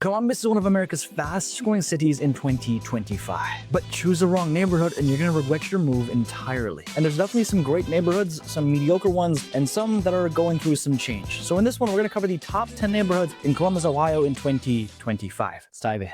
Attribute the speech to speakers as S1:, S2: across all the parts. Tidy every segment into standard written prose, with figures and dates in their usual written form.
S1: Columbus is one of America's fastest growing cities in 2025. But choose the wrong neighborhood and you're gonna regret your move entirely. And there's definitely some great neighborhoods, some mediocre ones, and some that are going through some change. So in this one, we're gonna cover the top 10 neighborhoods in Columbus, Ohio in 2025. Let's dive in.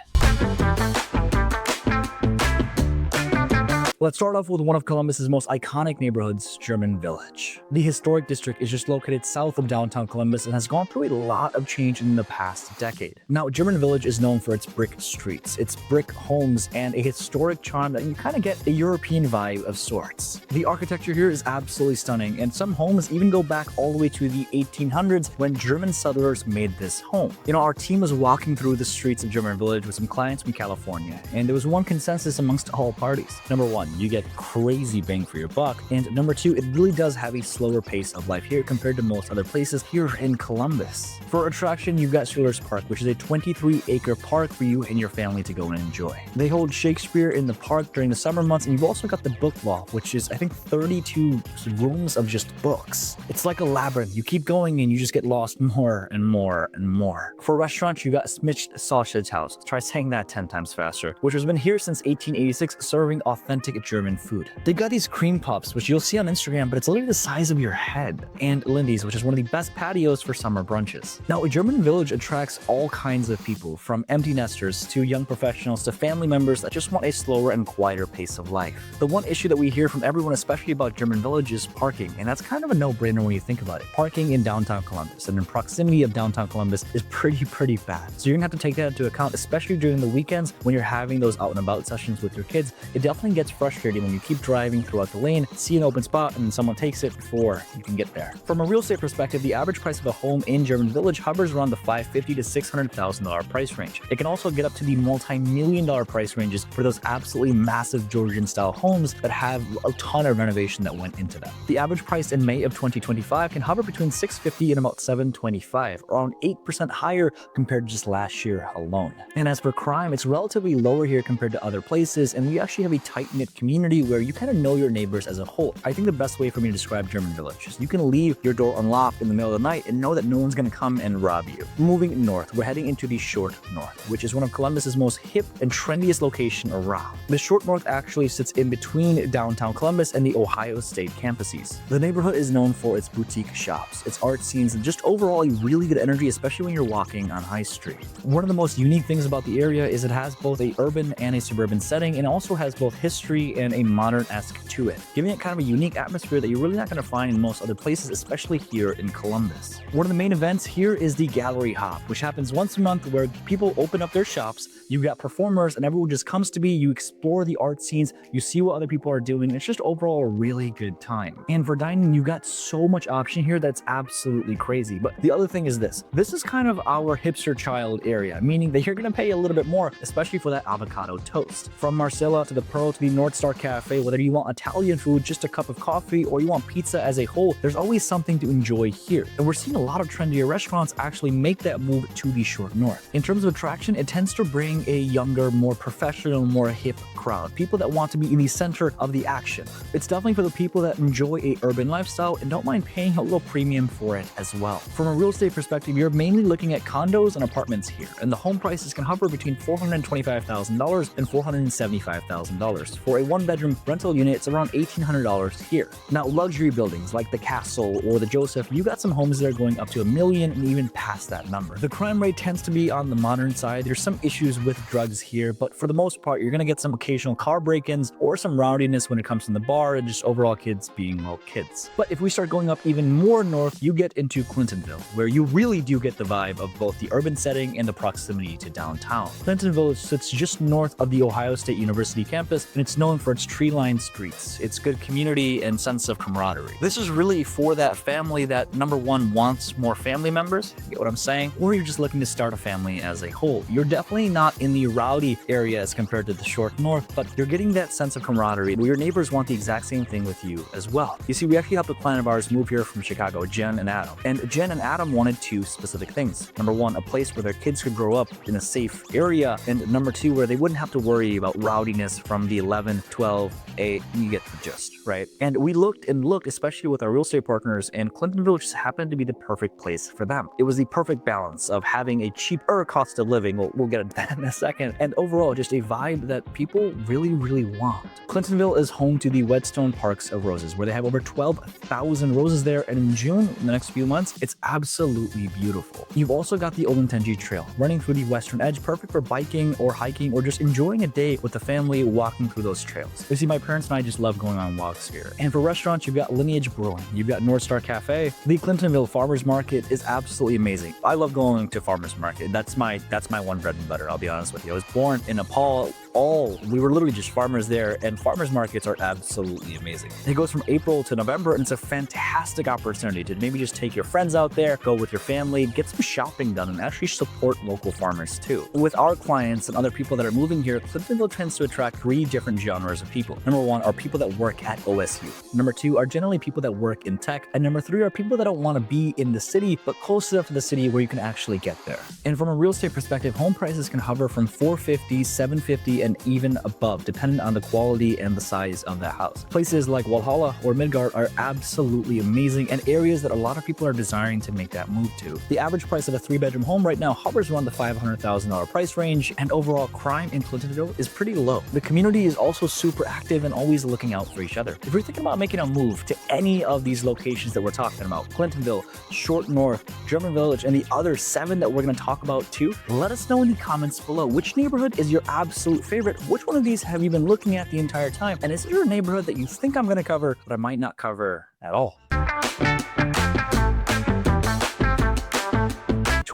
S1: Let's start off with one of Columbus's most iconic neighborhoods, German Village. The historic district is just located south of downtown Columbus and has gone through a lot of change in the past decade. Now, German Village is known for its brick streets, its brick homes, and a historic charm that you kind of get a European vibe of sorts. The architecture here is absolutely stunning, and some homes even go back all the way to the 1800s when German settlers made this home. You know, our team was walking through the streets of German Village with some clients from California, and there was one consensus amongst all parties. Number one, you get crazy bang for your buck, and number two, it really does have a slower pace of life here compared to most other places here in Columbus. For attraction, you've got Schiller's Park, which is a 23-acre park for you and your family to go and enjoy. They hold Shakespeare in the park during the summer months, and you've also got the book wall, which is, I think, 32 rooms of just books. It's like a labyrinth. You keep going and you just get lost more and more and more. For restaurants, you got Smitched Sausage House. Try saying that 10 times faster, which has been here since 1886, serving authentic German food. They've got these cream puffs, which you'll see on Instagram, but it's literally the size of your head. And Lindy's, which is one of the best patios for summer brunches. Now, German Village attracts all kinds of people, from empty nesters to young professionals to family members that just want a slower and quieter pace of life. The one issue that we hear from everyone, especially about German Village, is parking, and that's kind of a no-brainer when you think about it. Parking in downtown Columbus and in proximity of downtown Columbus is pretty bad. So you're gonna have to take that into account, especially during the weekends when you're having those out and about sessions with your kids. It definitely gets frustrating when you keep driving throughout the lane, see an open spot, and then someone takes it before you can get there. From a real estate perspective, the average price of a home in German Village hovers around the $550,000 to $600,000 price range. It can also get up to the multi-million-dollar price ranges for those absolutely massive Georgian-style homes that have a ton of renovation that went into them. The average price in May of 2025 can hover between $650,000 and about $725,000, around 8% higher compared to just last year alone. And as for crime, it's relatively lower here compared to other places, and we actually have a tight-knit community where you kind of know your neighbors as a whole. I think the best way for me to describe German Village is you can leave your door unlocked in the middle of the night and know that no one's going to come and rob you. Moving north, we're heading into the Short North, which is one of Columbus's most hip and trendiest location around. The Short North actually sits in between downtown Columbus and the Ohio State campuses. The neighborhood is known for its boutique shops, its art scenes, and just overall a really good energy, especially when you're walking on High Street. One of the most unique things about the area is it has both a urban and a suburban setting, and also has both history and a modern-esque to it, giving it kind of a unique atmosphere that you're really not going to find in most other places, especially here in Columbus. One of the main events here is the Gallery Hop, which happens once a month where people open up their shops, you've got performers, and everyone just comes to be, you explore the art scenes, you see what other people are doing, and it's just overall a really good time. And for dining, you've got so much option here that's absolutely crazy. But the other thing is this is kind of our hipster child area, meaning that you're going to pay a little bit more, especially for that avocado toast. From Marcella to the Pearl to the North Star Cafe, whether you want Italian food, just a cup of coffee, or you want pizza as a whole, there's always something to enjoy here. And we're seeing a lot of trendier restaurants actually make that move to the Short North. In terms of attraction, it tends to bring a younger, more professional, more hip crowd, people that want to be in the center of the action. It's definitely for the people that enjoy a urban lifestyle and don't mind paying a little premium for it as well. From a real estate perspective, you're mainly looking at condos and apartments here, and the home prices can hover between $425,000 and $475,000. For a one-bedroom rental unit, it's around $1,800 here. Now, luxury buildings like the Castle or the Joseph, you got some homes that are going up to $1 million and even past that number. The crime rate tends to be on the modern side. There's some issues with drugs here, but for the most part, you're gonna get some occasional car break-ins or some rowdiness when it comes to the bar and just overall kids being, well, kids. But if we start going up even more north, you get into Clintonville, where you really do get the vibe of both the urban setting and the proximity to downtown. Clintonville sits just north of the Ohio State University campus, and it's known for its tree-lined streets, its good community, and sense of camaraderie. This is really for that family that, number one, wants more family members, you get what I'm saying? Or you're just looking to start a family as a whole. You're definitely not in the rowdy area as compared to the Short North, but you're getting that sense of camaraderie where your neighbors want the exact same thing with you as well. You see, we actually helped a client of ours move here from Chicago, Jen and Adam. And Jen and Adam wanted two specific things. Number one, a place where their kids could grow up in a safe area, and number two, where they wouldn't have to worry about rowdiness from the 11 12, 8, you get the gist, right? And we looked and looked, especially with our real estate partners, and Clintonville just happened to be the perfect place for them. It was the perfect balance of having a cheaper cost of living, we'll get into that in a second, and overall just a vibe that people really, really want. Clintonville is home to the Whetstone Parks of Roses, where they have over 12,000 roses there, and in June, in the next few months, it's absolutely beautiful. You've also got the Olde Trail running through the western edge, perfect for biking or hiking or just enjoying a day with the family walking through those trails. You see, my parents and I just love going on walks here. And for restaurants, you've got Lineage Brewing, you've got North Star Cafe. The Clintonville Farmers Market is absolutely amazing. I love going to farmers market. That's my one bread and butter, I'll be honest with you. I was born in Nepal. We were literally just farmers there, and farmers markets are absolutely amazing. It goes from April to November, and it's a fantastic opportunity to maybe just take your friends out there, go with your family, get some shopping done, and actually support local farmers too. With our clients and other people that are moving here, Clintonville tends to attract 3 different genres of people. Number 1 are people that work at OSU. Number 2 are generally people that work in tech. And number 3 are people that don't want to be in the city, but close enough to the city where you can actually get there. And from a real estate perspective, home prices can hover from $450, $750, and even above, depending on the quality and the size of the house. Places like Walhalla or Midgard are absolutely amazing, and areas that a lot of people are desiring to make that move to. The average price of a 3-bedroom home right now hovers around the $500,000 price range, and overall crime in Clintonville is pretty low. The community is also super active and always looking out for each other. If you're thinking about making a move to any of these locations that we're talking about, Clintonville, Short North, German Village, and the other 7 that we're going to talk about too, let us know in the comments below. Which neighborhood is your absolute favorite? Which one of these have you been looking at the entire time? And is there a neighborhood that you think I'm going to cover, but I might not cover at all?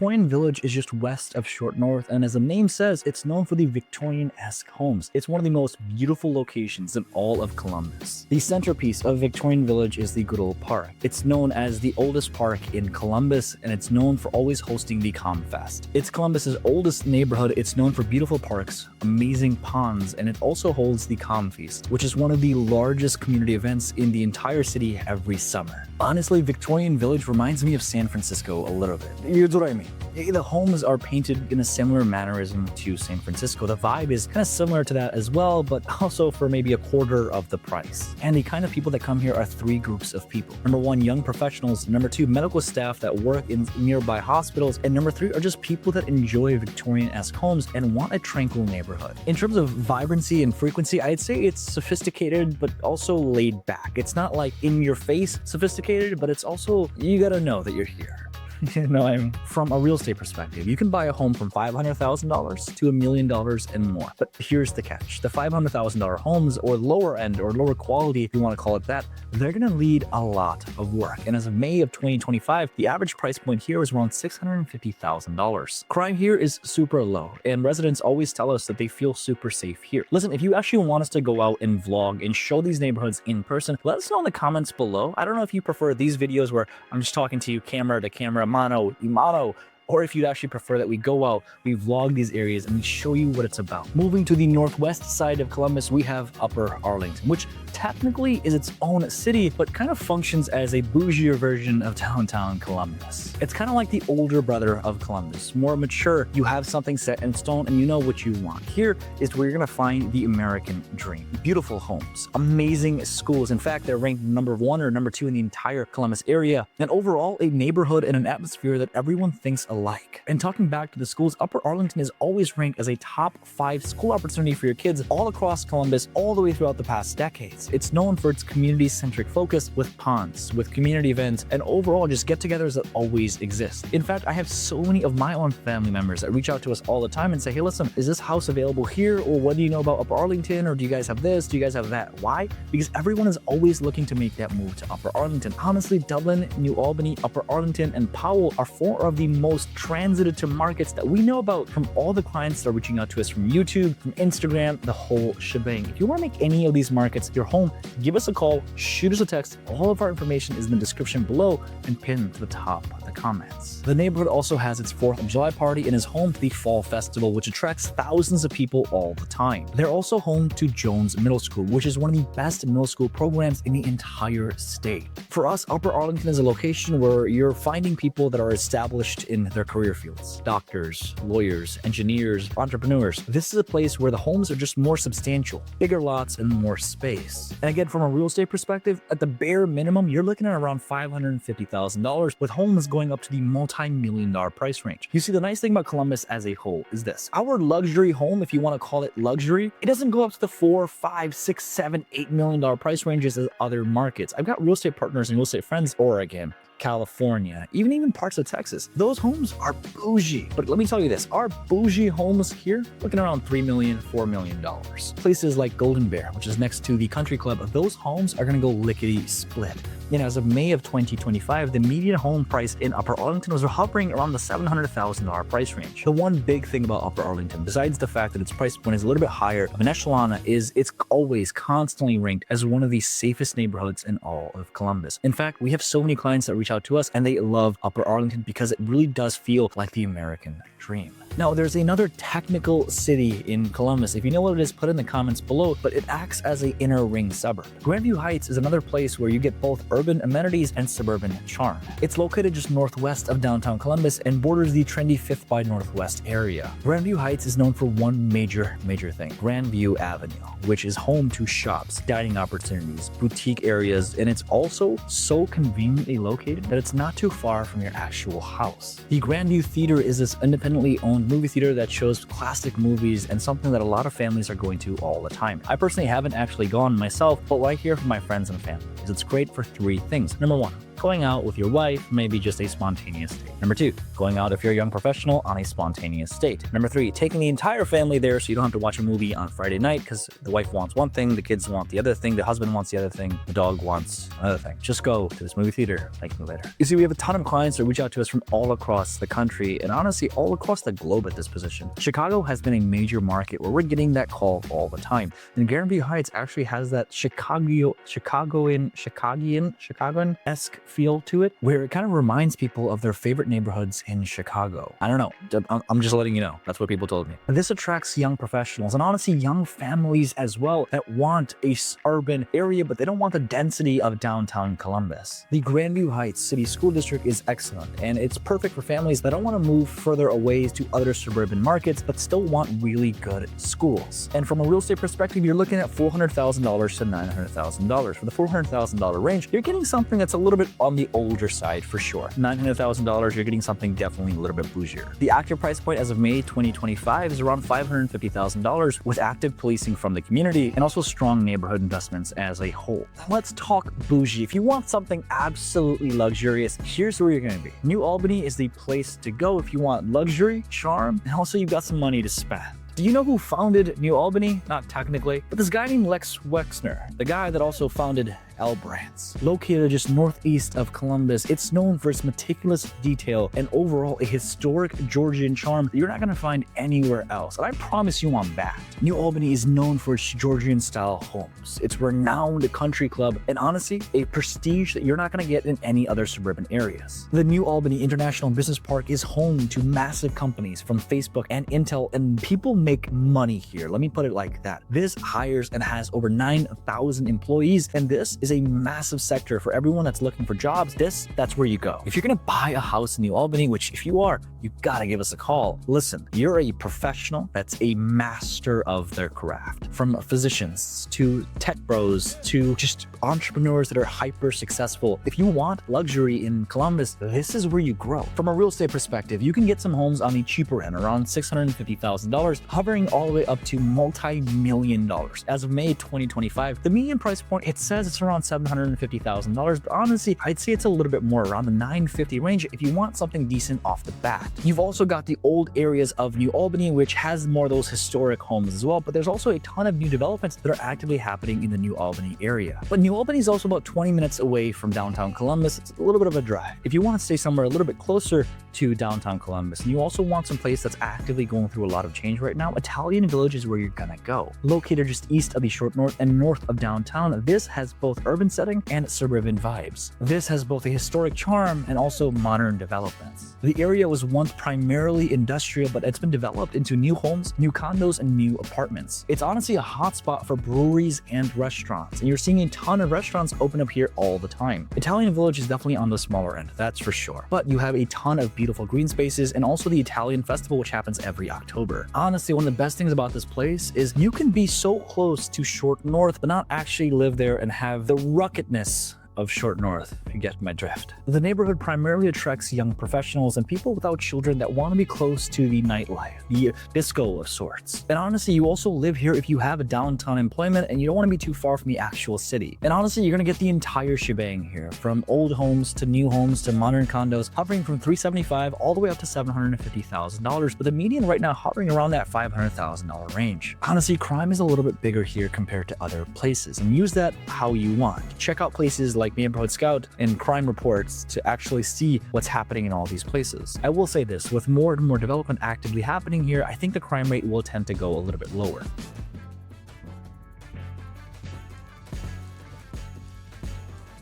S1: Victorian Village is just west of Short North, and as the name says, it's known for the Victorian-esque homes. It's one of the most beautiful locations in all of Columbus. The centerpiece of Victorian Village is the good old park. It's known as the oldest park in Columbus, and it's known for always hosting the ComFest. It's Columbus's oldest neighborhood. It's known for beautiful parks, amazing ponds, and it also holds the ComFeast, which is one of the largest community events in the entire city every summer. Honestly, Victorian Village reminds me of San Francisco a little bit. Here's what I mean. The homes are painted in a similar mannerism to San Francisco. The vibe is kind of similar to that as well, but also for maybe a quarter of the price. And the kind of people that come here are 3 groups of people. Number 1, young professionals. Number 2, medical staff that work in nearby hospitals. And number 3 are just people that enjoy Victorian-esque homes and want a tranquil neighborhood. In terms of vibrancy and frequency, I'd say it's sophisticated, but also laid back. It's not like in your face sophisticated, but it's also, you gotta know that you're here. You know, from a real estate perspective, you can buy a home from $500,000 to $1 million and more. But here's the catch. The $500,000 homes, or lower end or lower quality, if you want to call it that, they're going to need a lot of work. And as of May of 2025, the average price point here is around $650,000. Crime here is super low, and residents always tell us that they feel super safe here. Listen, if you actually want us to go out and vlog and show these neighborhoods in person, let us know in the comments below. I don't know if you prefer these videos where I'm just talking to you camera to camera, mano y mano, or if you'd actually prefer that we go out, we vlog these areas, and we show you what it's about. Moving to the northwest side of Columbus, we have Upper Arlington, which technically is its own city, but kind of functions as a bougier version of downtown Columbus. It's kind of like the older brother of Columbus, more mature. You have something set in stone and you know what you want. Here is where you're gonna find the American dream. Beautiful homes, amazing schools. In fact, they're ranked number 1 or number 2 in the entire Columbus area, and overall a neighborhood and an atmosphere that everyone thinks alike. And talking back to the schools, Upper Arlington is always ranked as a top 5 school opportunity for your kids all across Columbus, all the way throughout the past decades. It's known for its community-centric focus with ponds, with community events, and overall just get-togethers that always exist. In fact, I have so many of my own family members that reach out to us all the time and say, hey, listen, is this house available here? Or what do you know about Upper Arlington? Or do you guys have this? Do you guys have that? Why? Because everyone is always looking to make that move to Upper Arlington. Honestly, Dublin, New Albany, Upper Arlington, and Powell are 4 of the most transited to markets that we know about from all the clients that are reaching out to us from YouTube, from Instagram, the whole shebang. If you want to make any of these markets your home, give us a call, shoot us a text. All of our information is in the description below and pinned to the top of the the comments. The neighborhood also has its 4th of July party and is home to the Fall Festival, which attracts thousands of people all the time. They're also home to Jones Middle School, which is one of the best middle school programs in the entire state. For us, Upper Arlington is a location where you're finding people that are established in their career fields. Doctors, lawyers, engineers, entrepreneurs. This is a place where the homes are just more substantial, bigger lots, and more space. And again, from a real estate perspective, at the bare minimum, you're looking at around $550,000, with homes going up to the multi-million-dollar price range. You see, the nice thing about Columbus as a whole is this. Our luxury home, if you want to call it luxury, it doesn't go up to the $4, $5, $6, $7, $8 million price ranges as other markets. I've got real estate partners and real estate friends, Oregon, California, even parts of Texas. Those homes are bougie. But let me tell you this, our bougie homes here, looking around $3 million, $4 million. Places like Golden Bear, which is next to the country club, those homes are gonna go lickety split. As of May of 2025, the median home price in Upper Arlington was hovering around the $700,000 price range. The one big thing about Upper Arlington, besides the fact that its price point is a little bit higher of an echelon, is it's always constantly ranked as one of the safest neighborhoods in all of Columbus. In fact, we have so many clients that reach out to us and they love Upper Arlington because it really does feel like the American dream. Now, there's another technical city in Columbus. If you know what it is, put it in the comments below, but it acts as an inner ring suburb. Grandview Heights is another place where you get both urban amenities and suburban charm. It's located just northwest of downtown Columbus and borders the trendy 5th by Northwest area. Grandview Heights is known for one major thing, Grandview Avenue, which is home to shops, dining opportunities, boutique areas, and it's also so conveniently located that it's not too far from your actual house. The Grandview Theater is this independently owned movie theater that shows classic movies and something that a lot of families are going to all the time. I personally haven't actually gone myself, but what I hear from my friends and family is it's great for 3 things. Number 1, going out with your wife, maybe just a spontaneous date. Number 2, going out if you're a young professional on a spontaneous date. Number 3, taking the entire family there so you don't have to watch a movie on Friday night because the wife wants one thing, the kids want the other thing, the husband wants the other thing, the dog wants another thing. Just go to this movie theater, thank me later. You see, we have a ton of clients that reach out to us from all across the country and honestly all across the globe at this position. Chicago has been a major market where we're getting that call all the time. And Grandview Heights actually has that Chicagoan-esque feel to it, where it kind of reminds people of their favorite neighborhoods in Chicago. I don't know. I'm just letting you know. That's what people told me. And this attracts young professionals and honestly young families as well that want a urban area, but they don't want the density of downtown Columbus. The Grandview Heights City School District is excellent, and it's perfect for families that don't want to move further away to other suburban markets, but still want really good schools. And from a real estate perspective, you're looking at $400,000 to $900,000. For the $400,000 range, you're getting something that's a little bit on the older side for sure. $900,000, you're getting something definitely a little bit bougier. The active price point as of May 2025 is around $550,000 with active policing from the community and also strong neighborhood investments as a whole. Let's talk bougie. If you want something absolutely luxurious, here's where you're going to be. New Albany is the place to go if you want luxury, charm, and also you've got some money to spend. Do you know who founded New Albany? Not technically, but this guy named Lex Wexner, the guy that also founded L Brands. Located just northeast of Columbus, it's known for its meticulous detail and overall a historic Georgian charm that you're not going to find anywhere else. And I promise you I'm that. New Albany is known for its Georgian style homes, its renowned country club, and honestly, a prestige that you're not going to get in any other suburban areas. The New Albany International Business Park is home to massive companies from Facebook and Intel, and people make money here. Let me put it like that. This hires and has over 9,000 employees, and this is a massive sector for everyone that's looking for jobs. That's where you go. If you're gonna buy a house in New Albany, which if you are, you gotta give us a call. Listen, you're a professional that's a master of their craft. From physicians to tech bros to just entrepreneurs that are hyper successful. If you want luxury in Columbus, this is where you grow. From a real estate perspective, you can get some homes on the cheaper end, around $650,000, hovering all the way up to multi-million dollars. As of May 2025, the median price point, it says it's around $750,000, but honestly, I'd say it's a little bit more, around the $950,000 range if you want something decent off the bat. You've also got the old areas of New Albany, which has more of those historic homes as well, but there's also a ton of new developments that are actively happening in the New Albany area. But New Albany is also about 20 minutes away from downtown Columbus. It's a little bit of a drive. If you want to stay somewhere a little bit closer to downtown Columbus, and you also want some place that's actively going through a lot of change right now, Italian Village is where you're gonna go. Located just east of the Short North and north of downtown, this has both urban setting and suburban vibes. This has both a historic charm and also modern developments. The area was once primarily industrial, but it's been developed into new homes, new condos, and new apartments. It's honestly a hotspot for breweries and restaurants, and you're seeing a ton of restaurants open up here all the time. Italian Village is definitely on the smaller end, that's for sure. But you have a ton of beautiful green spaces and also the Italian Festival, which happens every October. Honestly, one of the best things about this place is you can be so close to Short North, but not actually live there and have the ruggedness of Short North, if you get my drift. The neighborhood primarily attracts young professionals and people without children that want to be close to the nightlife, the disco of sorts. And honestly, you also live here if you have a downtown employment and you don't want to be too far from the actual city. And honestly, you're going to get the entire shebang here, from old homes to new homes to modern condos, hovering from $375 all the way up to $750,000, with the median right now hovering around that $500,000 range. Honestly, crime is a little bit bigger here compared to other places, and use that how you want. Check out places like Neighborhood Scout and crime reports to actually see what's happening in all these places. I will say this, with more and more development actively happening here, I think the crime rate will tend to go a little bit lower.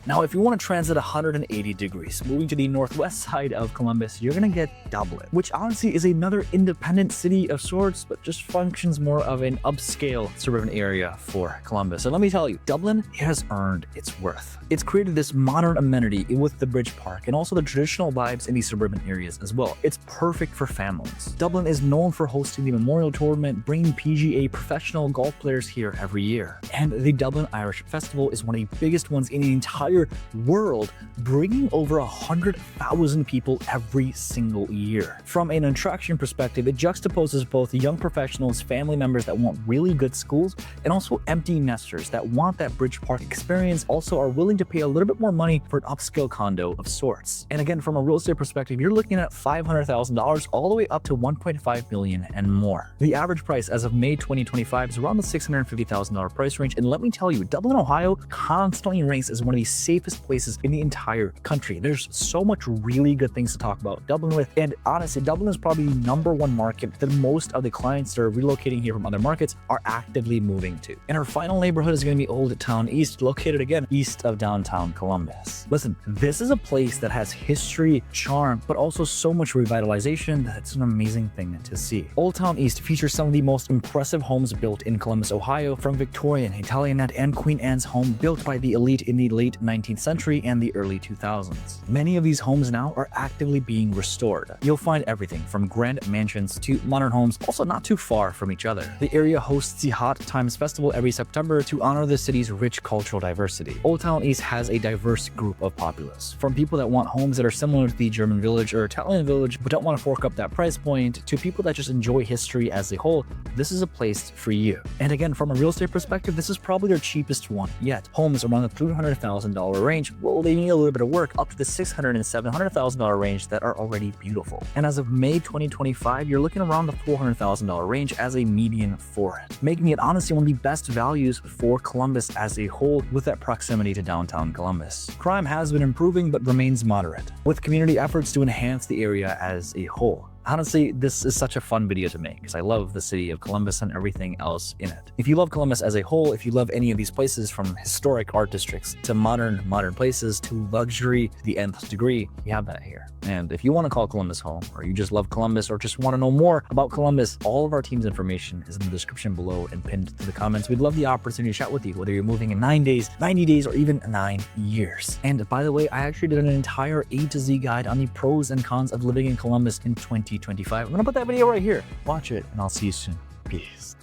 S1: Now, if you want to transit 180 degrees, moving to the northwest side of Columbus, you're going to get Dublin, which honestly is another independent city of sorts, but just functions more of an upscale suburban area for Columbus. And let me tell you, Dublin has earned its worth. It's created this modern amenity with the Bridge Park and also the traditional vibes in these suburban areas as well. It's perfect for families. Dublin is known for hosting the Memorial Tournament, bringing PGA professional golf players here every year. And the Dublin Irish Festival is one of the biggest ones in the entire world, bringing over 100,000 people every single year. From an attraction perspective, it juxtaposes both young professionals, family members that want really good schools, and also empty nesters that want that Bridge Park experience, also are willing to pay a little bit more money for an upscale condo of sorts. And again, from a real estate perspective, you're looking at $500,000 all the way up to $1.5 million and more. The average price as of May 2025 is around the $650,000 price range, and let me tell you, Dublin, Ohio constantly ranks as one of the safest places in the entire country. There's so much really good things to talk about Dublin with, and honestly, Dublin is probably the #1 market that most of the clients that are relocating here from other markets are actively moving to. And our final neighborhood is going to be Olde Towne East, located again east of downtown Columbus. Listen, this is a place that has history, charm, but also so much revitalization that it's an amazing thing to see. Old Town East features some of the most impressive homes built in Columbus, Ohio, from Victorian, Italianate, and Queen Anne's home built by the elite in the late 19th century and the early 2000s. Many of these homes now are actively being restored. You'll find everything from grand mansions to modern homes, also not too far from each other. The area hosts the Hot Times Festival every September to honor the city's rich cultural diversity. Old Town East has a diverse group of populace, from people that want homes that are similar to the German Village or Italian Village but don't want to fork up that price point, to people that just enjoy history as a whole. This is a place for you. And again, from a real estate perspective, this is probably their cheapest one yet. Homes around the $300,000 range, well, they need a little bit of work, up to the $600,000 and $700,000 range that are already beautiful. And as of May 2025, you're looking around the $400,000 range as a median for it, making it honestly one of the best values for Columbus as a whole, with that proximity to downtown Columbus. Crime has been improving but remains moderate, with community efforts to enhance the area as a whole. Honestly, this is such a fun video to make because I love the city of Columbus and everything else in it. If you love Columbus as a whole, if you love any of these places, from historic art districts to modern places to luxury to the nth degree, you have that here. And if you want to call Columbus home, or you just love Columbus, or just want to know more about Columbus, all of our team's information is in the description below and pinned to the comments. We'd love the opportunity to chat with you, whether you're moving in 9 days, 90 days, or even 9 years. And by the way, I actually did an entire A to Z guide on the pros and cons of living in Columbus in 2025. I'm gonna put that video right here. Watch it, and I'll see you soon. Peace.